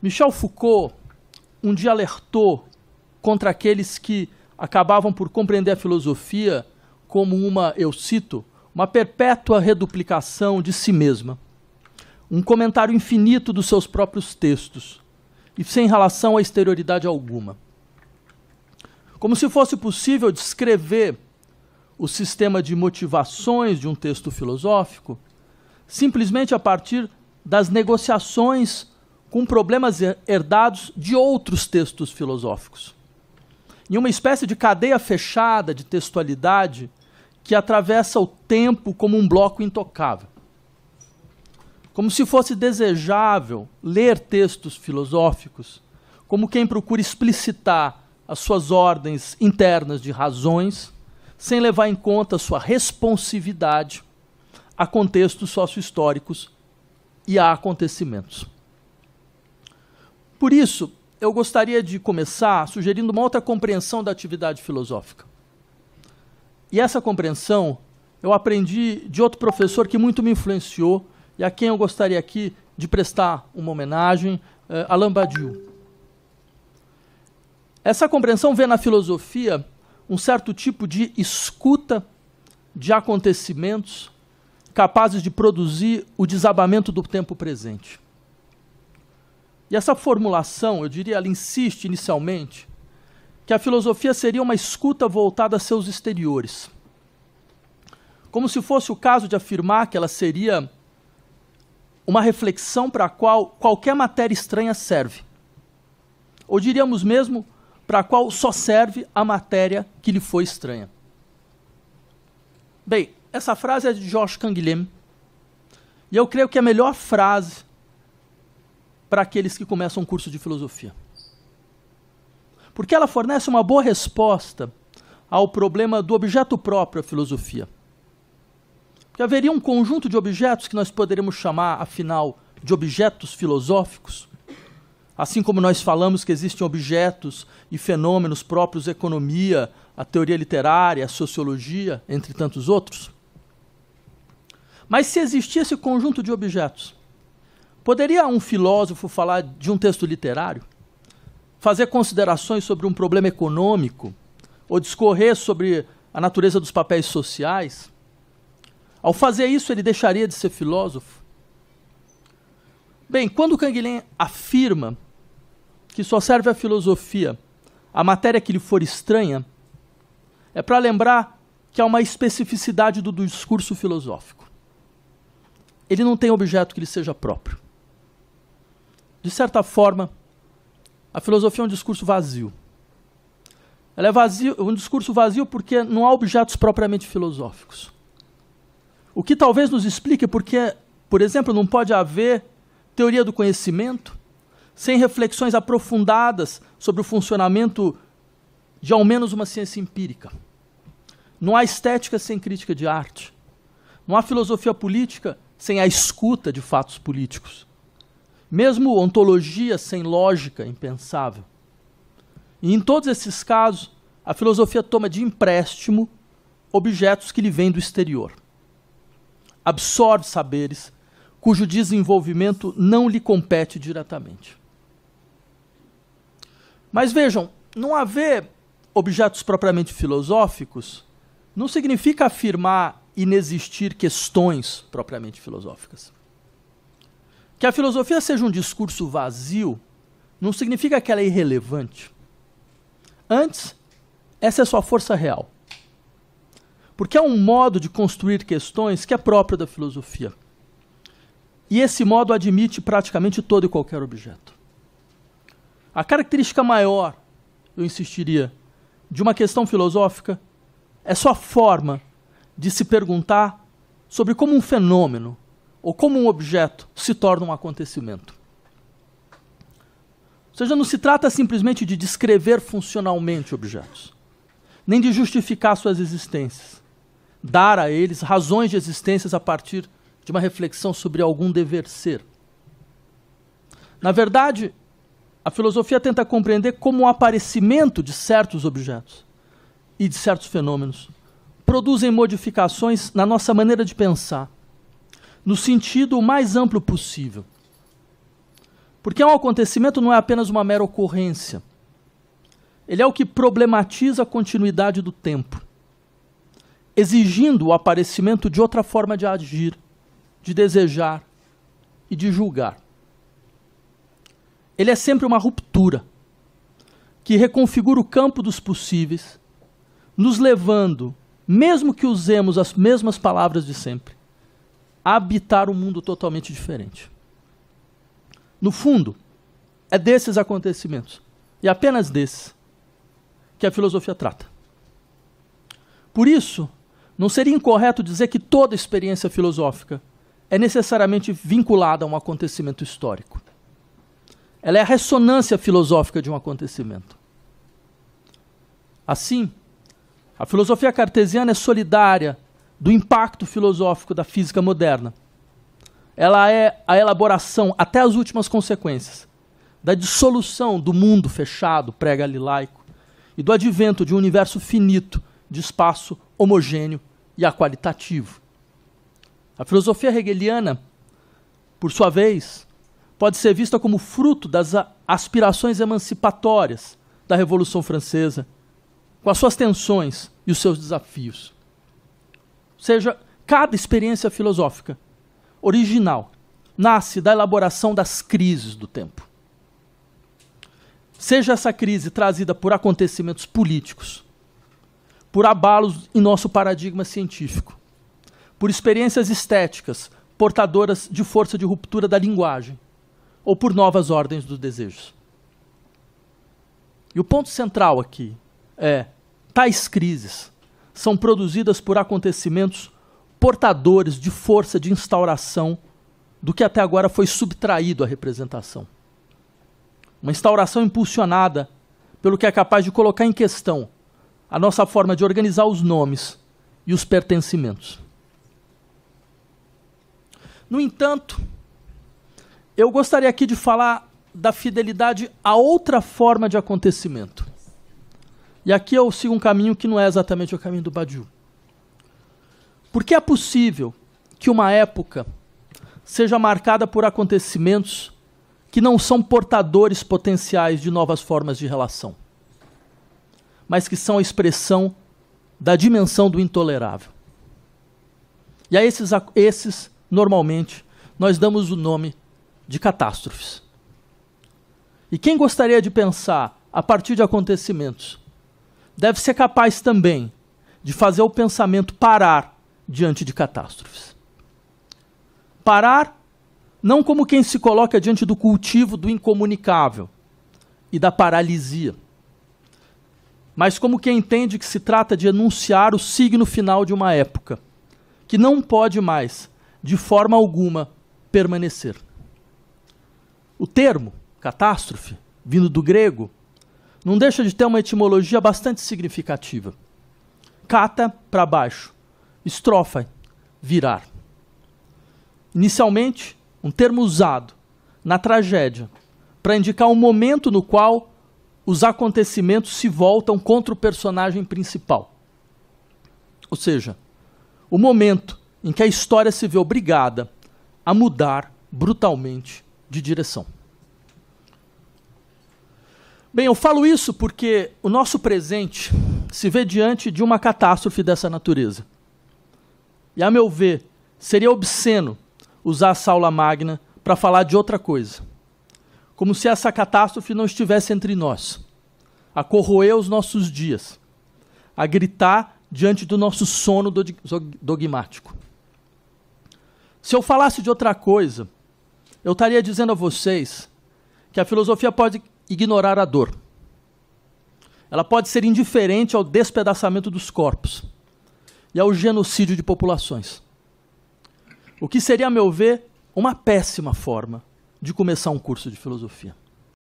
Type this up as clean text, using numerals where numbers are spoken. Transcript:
Michel Foucault um dia alertou contra aqueles que acabavam por compreender a filosofia como uma, eu cito, uma perpétua reduplicação de si mesma, um comentário infinito dos seus próprios textos e sem relação a exterioridade alguma. Como se fosse possível descrever o sistema de motivações de um texto filosófico simplesmente a partir das negociações com problemas herdados de outros textos filosóficos. Em uma espécie de cadeia fechada de textualidade que atravessa o tempo como um bloco intocável. Como se fosse desejável ler textos filosóficos como quem procura explicitar as suas ordens internas de razões, sem levar em conta sua responsividade a contextos sócio-históricos e a acontecimentos. Por isso, eu gostaria de começar sugerindo uma outra compreensão da atividade filosófica. E essa compreensão eu aprendi de outro professor que muito me influenciou e a quem eu gostaria aqui de prestar uma homenagem, Alain Badiou. Essa compreensão vê na filosofia um certo tipo de escuta de acontecimentos capazes de produzir o desabamento do tempo presente. E essa formulação, eu diria, ela insiste inicialmente que a filosofia seria uma escuta voltada a seus exteriores. Como se fosse o caso de afirmar que ela seria uma reflexão para a qual qualquer matéria estranha serve. Ou diríamos mesmo, para a qual só serve a matéria que lhe foi estranha. Bem, essa frase é de Georges Canguilhem, e eu creio que é a melhor frase para aqueles que começam um curso de filosofia. Porque ela fornece uma boa resposta ao problema do objeto próprio à filosofia. Porque haveria um conjunto de objetos que nós poderíamos chamar, afinal, de objetos filosóficos, assim como nós falamos que existem objetos e fenômenos próprios à economia, à teoria literária, à sociologia, entre tantos outros. Mas se existia esse conjunto de objetos, poderia um filósofo falar de um texto literário, fazer considerações sobre um problema econômico, ou discorrer sobre a natureza dos papéis sociais? Ao fazer isso, ele deixaria de ser filósofo? Bem, quando Canguilhem afirma que só serve à filosofia a matéria que lhe for estranha, é para lembrar que há uma especificidade do discurso filosófico. Ele não tem objeto que lhe seja próprio. De certa forma, a filosofia é um discurso vazio. Ela é um discurso vazio porque não há objetos propriamente filosóficos. O que talvez nos explique porque, por exemplo, não pode haver teoria do conhecimento sem reflexões aprofundadas sobre o funcionamento de ao menos uma ciência empírica. Não há estética sem crítica de arte. Não há filosofia política sem a escuta de fatos políticos. Mesmo ontologia sem lógica impensável. E em todos esses casos, a filosofia toma de empréstimo objetos que lhe vêm do exterior. Absorve saberes cujo desenvolvimento não lhe compete diretamente. Mas vejam, não haver objetos propriamente filosóficos não significa afirmar inexistir questões propriamente filosóficas. Que a filosofia seja um discurso vazio não significa que ela é irrelevante. Antes, essa é sua força real. Porque é um modo de construir questões que é próprio da filosofia. E esse modo admite praticamente todo e qualquer objeto. A característica maior, eu insistiria, de uma questão filosófica é sua forma de se perguntar sobre como um fenômeno ou como um objeto se torna um acontecimento. Ou seja, não se trata simplesmente de descrever funcionalmente objetos, nem de justificar suas existências, dar a eles razões de existências a partir de uma reflexão sobre algum dever ser. Na verdade, a filosofia tenta compreender como o aparecimento de certos objetos e de certos fenômenos produzem modificações na nossa maneira de pensar, no sentido o mais amplo possível. Porque um acontecimento não é apenas uma mera ocorrência. Ele é o que problematiza a continuidade do tempo, exigindo o aparecimento de outra forma de agir, de desejar e de julgar. Ele é sempre uma ruptura que reconfigura o campo dos possíveis, nos levando, mesmo que usemos as mesmas palavras de sempre, a habitar um mundo totalmente diferente. No fundo, é desses acontecimentos, e apenas desses, que a filosofia trata. Por isso, não seria incorreto dizer que toda experiência filosófica é necessariamente vinculada a um acontecimento histórico. Ela é a ressonância filosófica de um acontecimento. Assim, a filosofia cartesiana é solidária do impacto filosófico da física moderna. Ela é a elaboração, até as últimas consequências, da dissolução do mundo fechado, pré-galilaico, e do advento de um universo finito, de espaço homogêneo e aqualitativo. A filosofia hegeliana, por sua vez, pode ser vista como fruto das aspirações emancipatórias da Revolução Francesa, com as suas tensões e os seus desafios. Ou seja, cada experiência filosófica original nasce da elaboração das crises do tempo. Seja essa crise trazida por acontecimentos políticos, por abalos em nosso paradigma científico, por experiências estéticas portadoras de força de ruptura da linguagem, ou por novas ordens dos desejos. E o ponto central aqui é: tais crises são produzidas por acontecimentos portadores de força de instauração do que até agora foi subtraído à representação. Uma instauração impulsionada pelo que é capaz de colocar em questão a nossa forma de organizar os nomes e os pertencimentos. No entanto, eu gostaria aqui de falar da fidelidade a outra forma de acontecimento. E aqui eu sigo um caminho que não é exatamente o caminho do Badiou. Porque é possível que uma época seja marcada por acontecimentos que não são portadores potenciais de novas formas de relação, mas que são a expressão da dimensão do intolerável. E a esses normalmente, nós damos o nome de catástrofes. E quem gostaria de pensar a partir de acontecimentos deve ser capaz também de fazer o pensamento parar diante de catástrofes. Parar não como quem se coloca diante do cultivo do incomunicável e da paralisia, mas como quem entende que se trata de enunciar o signo final de uma época, que não pode mais, de forma alguma, permanecer. O termo catástrofe, vindo do grego, não deixa de ter uma etimologia bastante significativa. Kata, para baixo, estrofa, virar. Inicialmente, um termo usado na tragédia para indicar um momento no qual os acontecimentos se voltam contra o personagem principal. Ou seja, o momento em que a história se vê obrigada a mudar brutalmente de direção. Bem, eu falo isso porque o nosso presente se vê diante de uma catástrofe dessa natureza. E, a meu ver, seria obsceno usar essa aula magna para falar de outra coisa. Como se essa catástrofe não estivesse entre nós, a corroer os nossos dias, a gritar diante do nosso sono dogmático. Se eu falasse de outra coisa, eu estaria dizendo a vocês que a filosofia pode ignorar a dor. Ela pode ser indiferente ao despedaçamento dos corpos e ao genocídio de populações. O que seria, a meu ver, uma péssima forma de começar um curso de filosofia.